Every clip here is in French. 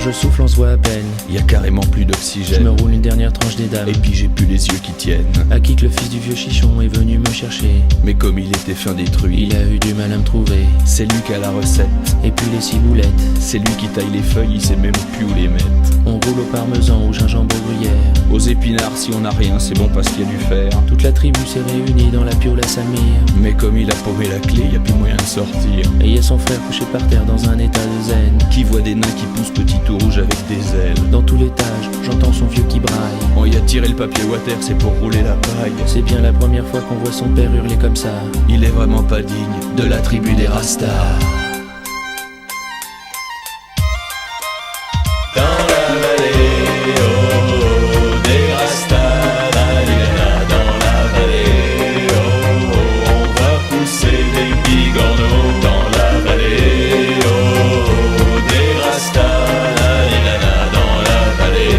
je souffle on se voit à peine. Y a carrément plus Je d'oxygène. me roule une dernière tranche des dames. Et puis j'ai plus les yeux qui tiennent. À qui que le fils du vieux chichon est venu me chercher. Mais comme il était fin détruit, Il a eu du mal à me trouver. c'est lui qui a la recette. Et puis les ciboulettes. C'est lui qui taille les feuilles, il sait même plus où les mettre. On roule au parmesan, au gingembre, aux gruyères. Aux épinards, si on n'a rien, c'est bon parce qu'il y a du fer. Toute la tribu s'est réunie dans la piole à Samir. Mais comme il a paumé la clé, y a plus moyen de sortir. Et y a son frère couché par terre dans un état de zen. Qui voit des nains qui poussent petit tout rouge avec des ailes. Dans tout l'étage, j'entends son vieux qui braille. On y a tiré le papier water, c'est pour rouler la paille. C'est bien la première fois qu'on voit son père hurler comme ça. Il est vraiment pas digne de la tribu des Rastas. Dans la vallée, oh, des Rastas, la lila, dans la vallée, oh, on va pousser des bigorneaux. Dans la vallée, oh, des Rastas, la lila, dans la vallée,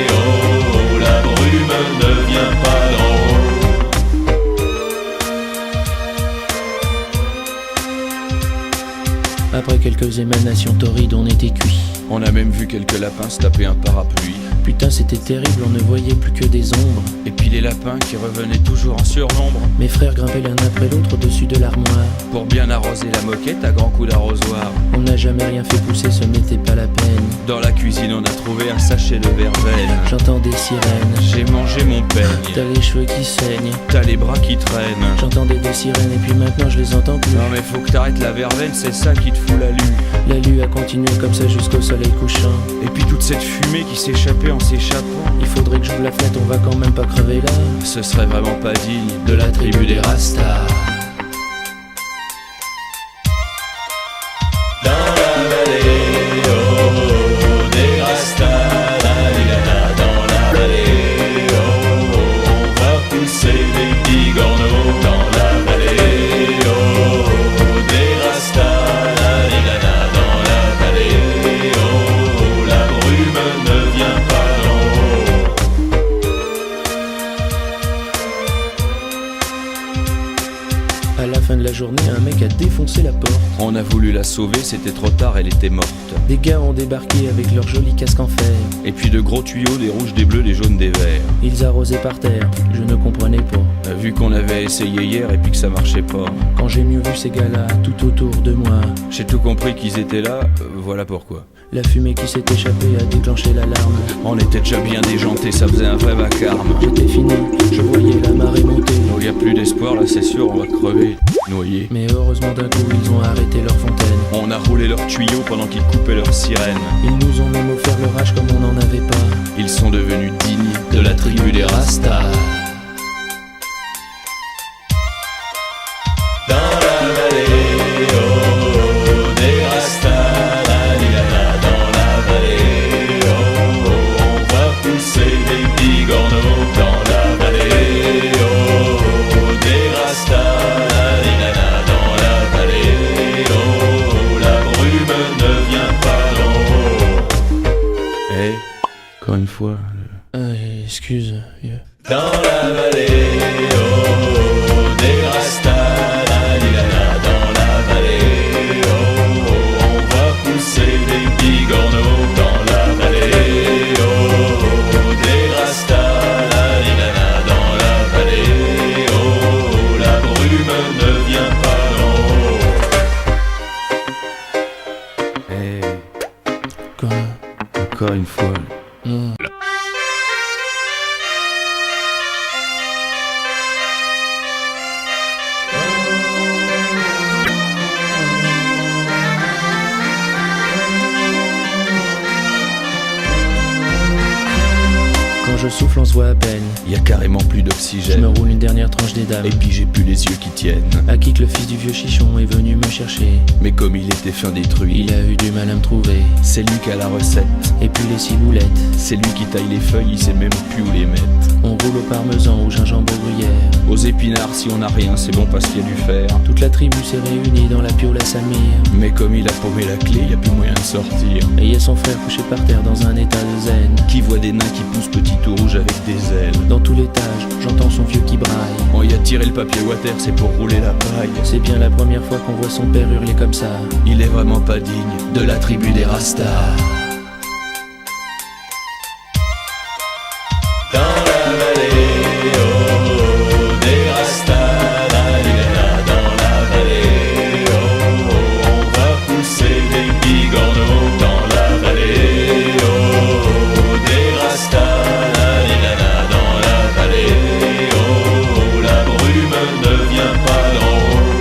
oh, la brume ne vient pas d'en haut. Après quelques émanations torrides, on était cuit. On a même vu quelques lapins se taper un parapluie. Putain, c'était terrible, on ne voyait plus que des ombres. Et puis les lapins qui revenaient toujours en surnombre. Mes frères grimpaient l'un après l'autre au-dessus de l'armoire. Pour bien arroser la moquette à grands coups d'arrosoir. On n'a jamais rien fait pousser, ce n'était pas la peine. Dans la cuisine on a trouvé un sachet de verveine. J'entends des sirènes. J'ai mangé mon T'as peigne. les cheveux qui saignent. T'as les bras qui traînent. J'entendais des sirènes et puis maintenant je les entends plus. Non mais faut que t'arrêtes la verveine, c'est ça qui te fout la lue. La lue a continué comme ça jusqu'au soleil couchant. Et puis toute cette fumée qui s'échappait en s'échappant. Il faudrait que j'ouvre la fenêtre, on va quand même pas crever là. Ce serait vraiment pas digne de la tribu des Rastas. Dans la vallée, oh, des Rastas, la lila, dans la vallée, oh, on va pousser des bigorneaux. Dans la vallée, oh, des Rastas, la lila, dans la vallée, oh, la brume ne vient pas d'en haut. À la fin de la journée, un mec a défoncé la porte. On a voulu la sauver, c'était trop tard, elle était morte. Des gars ont débarqué avec leurs jolis casques en fer. Et puis de gros tuyaux, des rouges, des bleus, des jaunes, des verts. Ils arrosaient par terre, je ne comprenais pas. Vu qu'on avait essayé hier et puis que ça marchait pas. Quand j'ai mieux vu ces gars-là tout autour de moi, J'ai tout compris qu'ils étaient là, voilà pourquoi. la fumée qui s'est échappée a déclenché l'alarme. On était déjà bien déjantés, ça faisait un vrai vacarme. J'étais fini, je voyais la marée monter. Il y a plus d'espoir là, c'est sûr, on va crever, noyés. Mais heureusement d'un coup ils ont arrêté leur fontaine. On a roulé leurs tuyaux pendant qu'ils coupaient leurs sirènes. Ils nous ont même offert l'orage comme on n'en avait pas. Ils sont devenus dignes de la tribu des Rastas. Dans la vallée, oh, des Rastas, la lila, dans la vallée, oh, on va pousser des bigorneaux. Dans la vallée, oh, des Rastas, la lila, dans la vallée, oh, la brume ne vient pas d'en haut. Eh, encore une fois. Excuse, vieux. Dans la vallée, oh, des Rastas, la lila, dans la vallée, oh, on va pousser des bigorneaux. Dans la vallée, oh, des Rastas, la lila, dans la vallée, oh, la brume ne vient pas d'en haut. Eh, Quoi? encore une fois. Non. Quand je souffle, on se voit à peine. Y a carrément plus Je me d'oxygène. roule une dernière tranche des dames. Et puis j'ai plus les yeux qui tiennent. À qui que le fils du vieux chichon est venu me chercher. Mais comme il était fin détruit, Il a eu du mal à me trouver. c'est lui qui a la recette. Et puis les ciboulettes. C'est lui qui taille les feuilles, il sait même plus où les mettre. On roule au parmesan, au gingembre, aux gruyères. Aux épinards, si on n'a rien, c'est bon parce qu'il y a du fer. Toute la tribu s'est réunie dans la piole à Samir. Mais comme il a paumé la clé, y a plus moyen de sortir. Et y a son frère couché par terre dans un état de zen. Qui voit des nains qui poussent petit tout rouge avec des ailes. Dans tout l'étage, j'entends son vieux qui braille. On y a tiré le papier water, c'est pour rouler la paille. C'est bien la première fois qu'on voit son père hurler comme ça. Il est vraiment pas digne de la tribu des Rastas. Dans la vallée, oh, des Rastas, la lila, dans la vallée, oh, on va pousser des bigorneaux. Dans la vallée, oh, des Rastas, la lila, dans la vallée, oh, la brume ne vient pas d'en haut.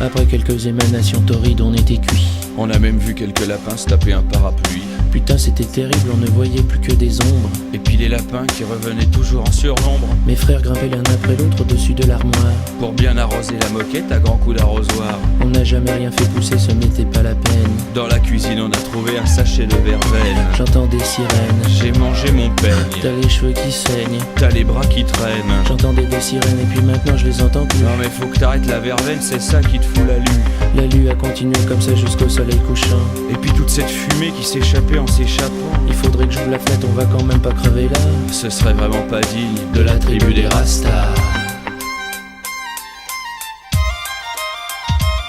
Après quelques émanations torrides, on était cuit. On a même vu quelques lapins se taper un parapluie. Putain, c'était terrible, on ne voyait plus que des ombres. Et puis les lapins qui revenaient toujours en surnombre Mes frères grimpaient l'un après l'autre au-dessus de l'armoire. pour bien arroser la moquette à grands coups d'arrosoir. On n'a jamais rien fait pousser, ce n'était pas la peine. Dans la cuisine on a trouvé un sachet de verveine. J'entends des sirènes, J'ai mangé mon peigne, t'as les cheveux qui saignent. t'as les bras qui traînent. J'entendais des sirènes et puis maintenant je les entends plus. Non mais faut que t'arrêtes la verveine, c'est ça qui te fout la lue. La lue a continué comme ça jusqu'au soleil couchant. Et puis toute cette fumée qui s'échappait en s'échappant. Il faudrait que j'ouvre la fenêtre, on va quand même pas crever là. Ce serait vraiment pas digne De la tribu des Rastas.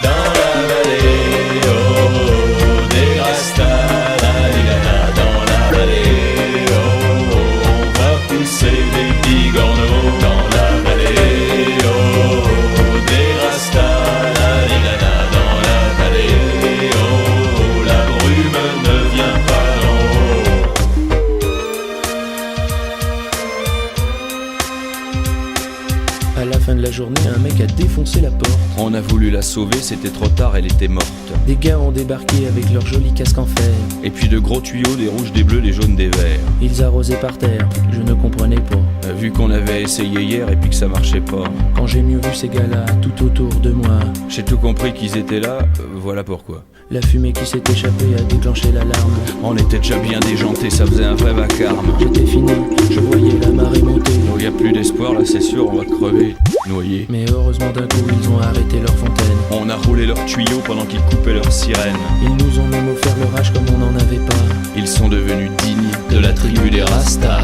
Dans la vallée, oh, des Rastas, la lila, dans la vallée, oh, on va pousser des bigorneaux. Dans la vallée, oh, des Rastas, la lila, dans la vallée, oh, la brume ne vient pas d'en haut. À la fin de la journée, un mec a défoncé la porte. On a voulu la sauver, c'était trop tard, elle était morte. Des gars ont débarqué avec leurs jolis casques en fer. Et puis de gros tuyaux, des rouges, des bleus, des jaunes, des verts. Ils arrosaient par terre, je ne comprenais pas. Vu qu'on avait essayé hier et puis que ça marchait pas. Quand j'ai mieux vu ces gars-là tout autour de moi, J'ai tout compris qu'ils étaient là, voilà pourquoi. la fumée qui s'est échappée a déclenché l'alarme. On était déjà bien déjantés, ça faisait un vrai vacarme. J'étais fini, je voyais la marée monter. Donc y a plus d'espoir là, c'est sûr, on va crever, noyés. Mais heureusement d'un coup ils ont arrêté leur fontaine. On a roulé leurs tuyaux pendant qu'ils coupaient leurs sirènes. Ils nous ont même offert l'orage comme on n'en avait pas. Ils sont devenus dignes de la tribu des Rastas.